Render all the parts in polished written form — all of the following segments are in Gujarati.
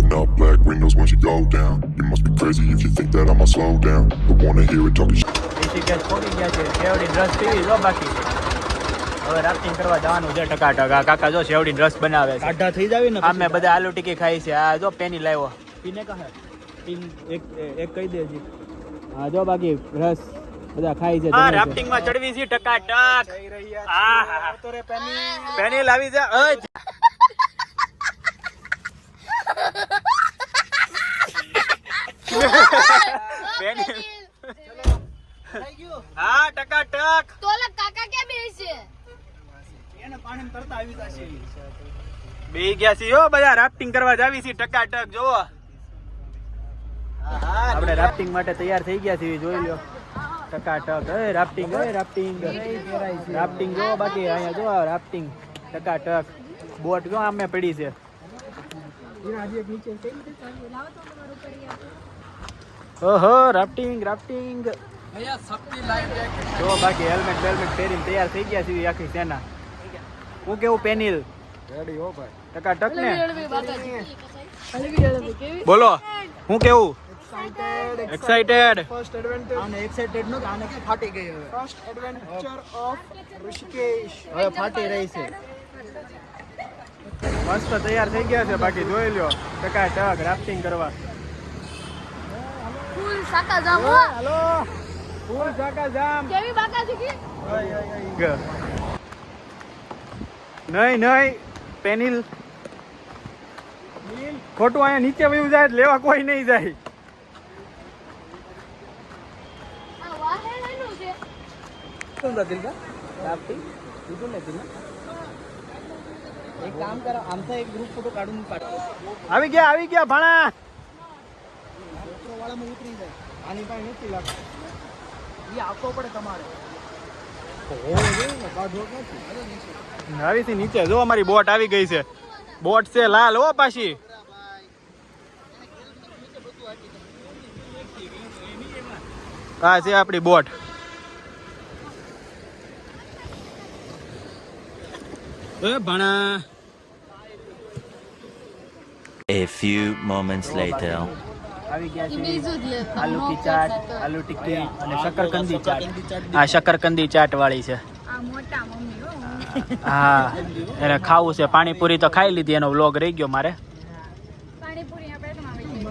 Rolling up black windows once you go down. You must be crazy if you think that I'ma slow down. Don't wanna hear it talking shit. Rishikesh પહોંચી ગયા છે. શેવડી રસ પીવી જો બાકી. હવે રાફ્ટિંગ કરવા જવાનું છે ટકાટક. આ કાકા જો શેવડી રસ બનાવે છે. કાઢા થઈ જાવી ને અમે બધા આલુ ટીકી ખાઈ છે. આ જો પેની લાવ્યો. પીને કહે પીન એક કહી દેજી. હા જો બાકી રસ બધા ખાઈ છે. આ રાફ્ટિંગ માં ચડવી છે ટકાટક. આ તો રે પેની લાવી છે. હા ટકાટક. તો ઓલા કાકા ક્યાં બેસે એને પાણીમાં તરતા આવી જશે. બે ગયા છે હો બધા રાફ્ટિંગ કરવા જાવી છે ટકાટક. જો આપણે રાફ્ટિંગ માટે તૈયાર થઈ ગયા છીએ. જોઈ લ્યો ટકાટક. રાફ્ટિંગ રાફ્ટિંગ જો બાકી અહીંયા જો રાફ્ટિંગ ટકાટક. બોટ જો આમે પડી છે. ઓહો રાફ્ટિંગ રાફ્ટિંગ જો બાકી હેલ્મેટ બેલ્મેટ પહેરીને તૈયાર થઈ ગયા છીએ આખી સેના. હું કેવું પેનિલ રેડી હો ભાઈ. ટકાટક ને બોલો હું કેવું એક્સાઇટેડ. ફર્સ્ટ એડવેન્ચર આને એક્સાઇટેડ નો આને કે ફાટી ગઈ હવે. ફર્સ્ટ એડવેન્ચર ઓફ ઋષિકેશ હવે ફાટી રહી છે. મસ્ત તૈયાર થઈ ગયા છે. બાકી જોઈ લ્યો ટકાટક રાફ્ટિંગ કરવા. ફૂલ સાકા જામ હો હાલો ફૂલ ચાકા જામ. કેવી બાકા છે કે નહીં નહીં પેનિલ ખોટું અહીંયા નીચે વયું જાય લેવા કોઈ નહીં જાય. આ વાહે લેનું છે શું નથી કા રાફ્ટિંગ બીજું નથી ને. એક કામ કરો આમ તો એક ગ્રુપ ફોટો કાઢું પાડો. આવી ગયા ભાણા. વાળામાં ઉતરી જાય. આની પાસે નથી લાગતું. એ આપવો પડે તમારે. આવી થી નીચે જો અમારી બોટ આવી ગઈ છે. બોટ છે લાલ હો પાછી. આ છે આપણી બોટ. ભણા. A few moments later. આવી ગયા છે બીજું જ લે આલુ કી ચાટ, આલુ ટિક્કી અને શકરકંદી ચાટ. આ શકરકંદી ચાટ વાળી છે. આ મોટા મમ્મી હો હા એને ખાવું છે. પાણીપુરી તો ખાઈ લીધી. એનો વ્લોગ રહી ગયો મારે. પાણીપુરી આ પેટમાં આવી ગઈ.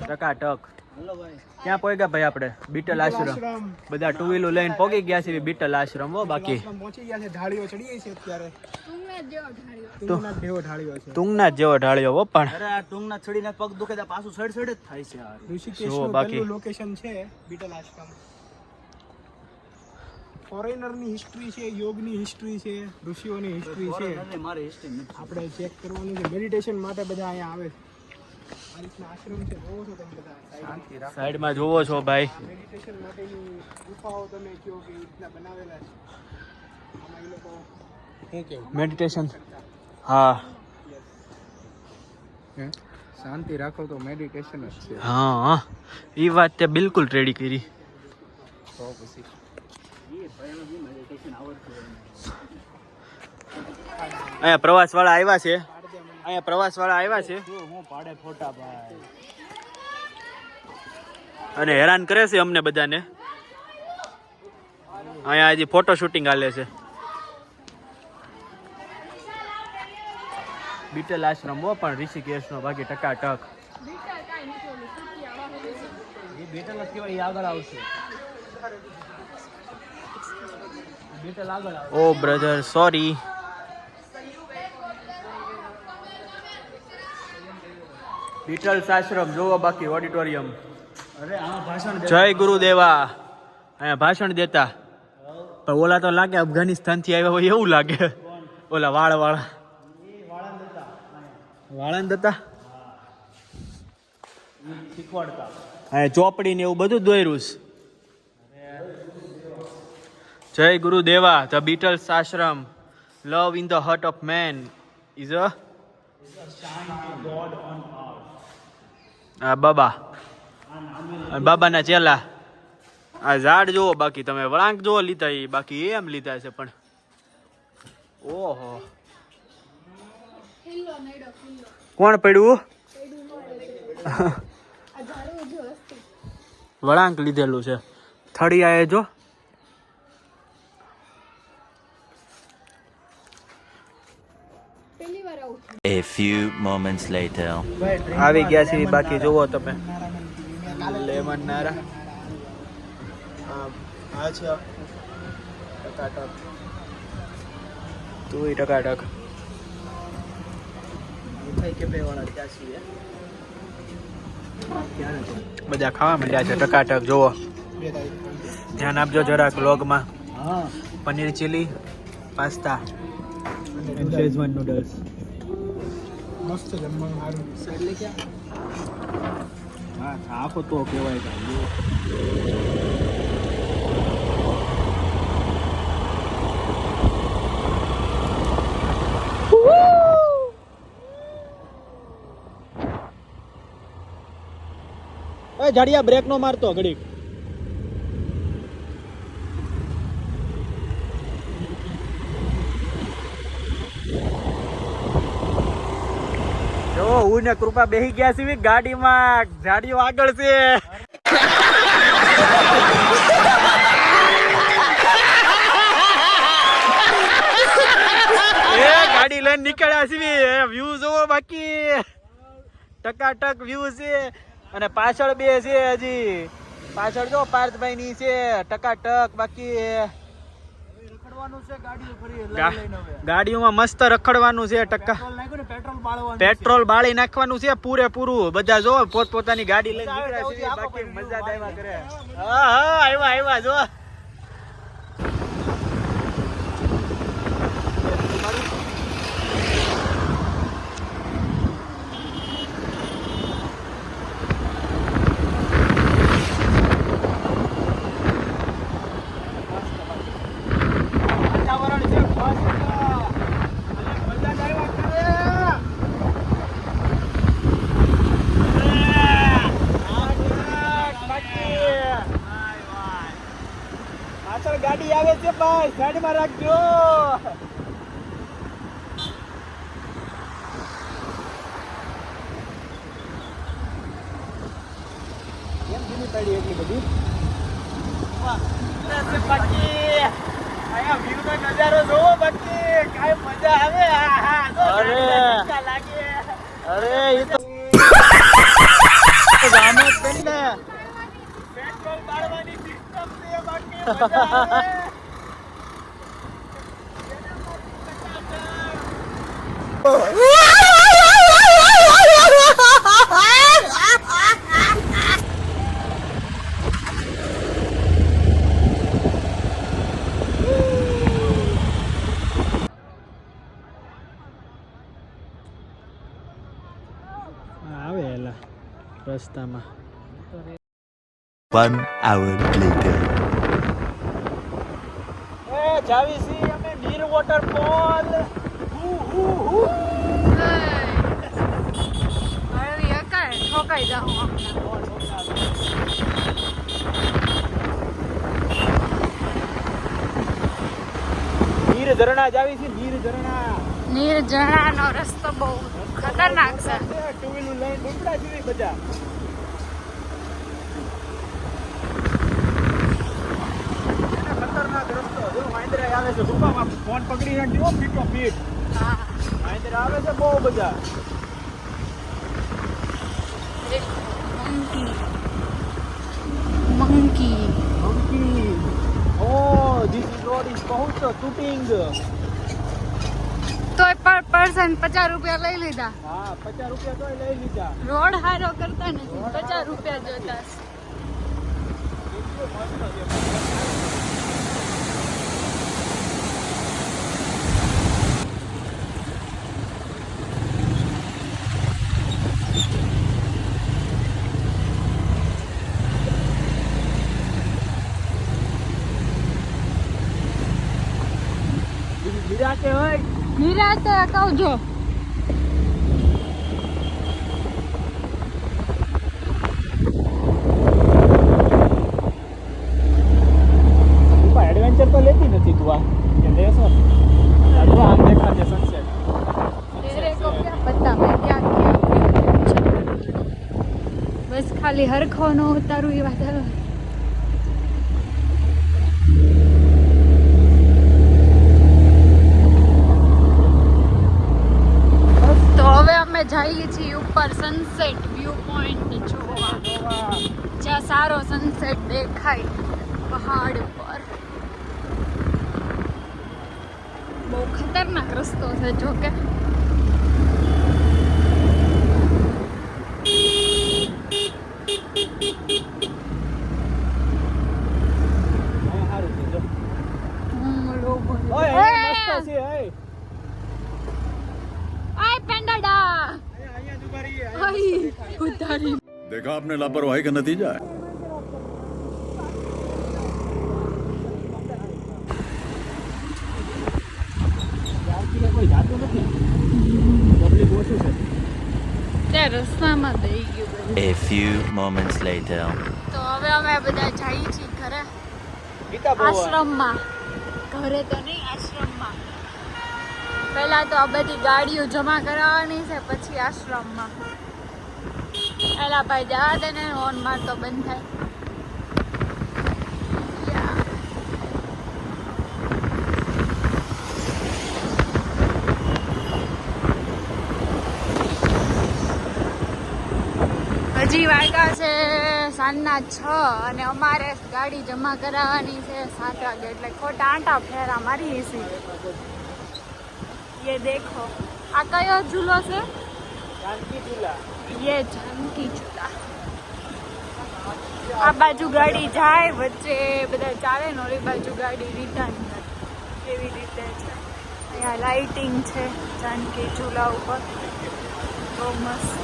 ટકાટક. હલો ભાઈ. ક્યાં પોઈ ગયા ભાઈ આપણે? બીટલ આશ્રમ. બધા ટુ વ્હીલર લઈને પોગી ગયા છે બીટલ આશ્રમ. હો બાકી પહોંચી ગયા છે. ઢાળીઓ ચડી ગઈ છે અત્યારે. તુમને જેવો ઢાળ્યો તુંગના જેવો ઢાળ્યો છે. તુંગના જેવો ઢાળ્યો હો પણ. અરે આ તુંગના ચડીને પગ દુખે તો પાછું સડ જ થાય છે યાર. ઋષિકેશ જો નું બાકી. પહેલું લોકેશન છે બીટલ આશ્રમ. ફોરેનર ની હિસ્ટ્રી છે, યોગની હિસ્ટ્રી છે, ઋષિઓની હિસ્ટ્રી છે. મારી હિસ્ટ્રી આપણે ચેક કરવાનું છે. મેડિટેશન માટે બધા અહીંયા આવે છે. આ રીતના આશ્રમ છે. જોવો છો તમે બધા સાઈડમાં જોવો છો ભાઈ. મેડિટેશન માટેની ગુફાઓ તમે કહો કે એ રીતના બનાવેલા છે. આમાં એ લોકો શું કેવું મેડિટેશન. હા શાંતિ રાખો તો મેડિટેશન જ છે. હા એ વાત તે બિલકુલ રેડી કરી. તો પછી અહીંયા પ્રવાસ વાળા આવ્યા છે. અહીંયા પ્રવાસ વાળા આવ્યા છે હું પાડે ફોટા ભાઈ. અને હેરાન કરે છે અમને બધાને. અહીંયા હજી ફોટો શૂટિંગ હાલે છે. બીટલ આશ્રમ હો પણ ઋષિકેશનો બાકી ટકાટક. બીટા કાઈ નથી ઓલું સુતિયા વાહે છે. એ બેટલ જ કહેવાય. એ આગળ આવશે. બેટલ આગળ આવશે. ઓ બ્રધર સોરી. બીટલ આશ્રમ જોવો બાકી ઓડિટોરિયમ. અરે આમાં ભાષણ જય ગુરુદેવા. અહીંયા ભાષણ દેતા. પણ ઓલા તો લાગે અફઘાનિસ્તાન થી આવ્યા હોય એવું લાગે. ઓલા વાળા વાળંદ હતા. શીખવાડતા. અહીંયા ચોપડી ને એવું બધું દોર્યું છે. Jai Gurudeva. The Beatles Ashram. Love in the heart of man is a baba. બાબાના ચેલા. આ ઝાડ જોવો બાકી તમે વળાંક જોવો લીધા એ બાકી એમ લીધા છે પણ ઓહો ખીલ્લો નડ્યો ખીલ્લો કોણ પડ્યું? આ ઝાડુ જો વસ્તુ વળાંક લીધેલું છે થળિયાએ જો પહેલી વાર આવું થયું. A few moments later. આવી ગયા છે બાકી જુઓ તમે લેમન નારા આ છે ટકાટક તું ટકાટક મીઠાઈ કે વાળા ક્યાં છીએ બધા ખાવા માંડ્યા છે ટકાટક જુઓ ધ્યાન આપજો જરાક વ્લોગમાં paneer chilli pasta Schezwan noodles મસ્ત જમવાનું સારું એટલે ક્યાં હા આખો તો કહેવાય કાંઈ જાડિયા બ્રેક નો મારતો ઘડીક જો હું ને કૃપા બેહી ગયા છે ગાડીમાં જાડિયો આગળ છે એ ગાડી લઈને નીકળ્યા છે વ્યૂ જોવો બાકી ટકાટક વ્યૂ છે અને પાછળ બે છે હજી પાછળ જો પાર્થભાઈ ની છે ટકાટક બાકી ગાડીઓમાં મસ્ત રખડવાનું છે ટકા પેટ્રોલ બાળી નાખવાનું છે પૂરેપૂરું બધા જો પોતપોતાની ગાડી લઈને નીકળ્યા છે બાકી મજા આવ્યા કરે હા હા આવ્યા જો ગાડી આવે છે ભાઈ સાઈડમાં રાખજો કેમ ધીમી પડી એટલી બધી બાકી આયા વ્યૂ નો નજારો જોવો બાકી કાય મજા આવે અરે એ તો જામે જ ને પેટ્રોલ બાળવાની સિસ્ટમ છે બાકી મજા આવે આવે એલા રસ્તામાં 1 hour later. એ જાવી સી અમે નીર વોટરફોલ અરે એકાય ઠોકાઈ જાઉં નીર ઝરણા જાવી છે નીર ઝરણા નીર ઝરણાનો રસ્તો બહુ ખતરનાક છે ટુ વ્હીલર લઈને ડુંગળા જેવી બધા ખતરનાક રસ્તો જો વાંદરા આવે છે ગુફામાં ફોન પકડીને જો ફીટો ફીટ હા વાંદરા આવે છે બહુ બધા મંકી મંકી ઓ ધીસ રોડ ઇઝ બહુત શૂટિંગ તોય પર પર્સન 50 રૂપિયા લઈ લીધા હા 50 રૂપિયા તો લઈ લીધા રોડ હારો કરતા નથી 50 રૂપિયા જોતા નિરાતે હોય નિરાતે કહું જો એડવેન્ચર તો લેતી નથી તું આ કે લેશો જો આમ દેખાશે સનસેટ तेरे को क्या पता मैं क्या किया ખાલી હરખો ન ઉતારું એ વાત આવે. તો હવે અમે જઈએ છીએ ઉપર સનસેટ વ્યૂ પોઈન્ટ જોવા, જ્યાં સારો સનસેટ દેખાય પહાડ પર. બહુ ખતરનાક રસ્તો છે જોકે. ઓય મસ્ત છે. આય પેન્ડાડા અહીંયા જ ઉભા રહીએ. આય ઉતારી. देखा आपने लापरवाही का नतीजा है. કોઈ જાતું નથી. પબ્લિક ઓછું છે. તે રસ્તામાં દઈ ગયું બધું. A few moments later. તો હવે અમે બધા જઈએ છીએ ઘરે, ગીતા બહુ આશ્રમમાં. ઘરે તો નહીં, આશ્રમમાં. પહેલા તો આ બધી ગાડીઓ જમા કરાવવાની છે, પછી આશ્રમમાં. એલા ભાઈ જવા દે ને, ઓન માર તો બંધ થાય. હજી વાગ્યા છે સાંજના 6 અને અમારે ગાડી જમા કરાવવાની છે 7 વાગે, એટલે ખોટા આંટા ફેરા મારી છે. ये देखो, આ કયો ઝૂલો છે? જાનકી ઝૂલા. ये जानकी झूला. આ બાજુ ગાડી જાય, વચ્ચે બધા ચાલે ને ઓલી બાજુ ગાડી રિટર્ન થાય, એવી રીતે છે. અહીંયા લાઇટિંગ છે જાનકી ઝૂલા ઉપર, બહુ મસ્ત.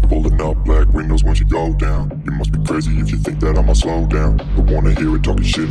Pulling up black windows once you go down. You must be crazy if you think that I'ma slow down. Don't wanna hear it talking shit.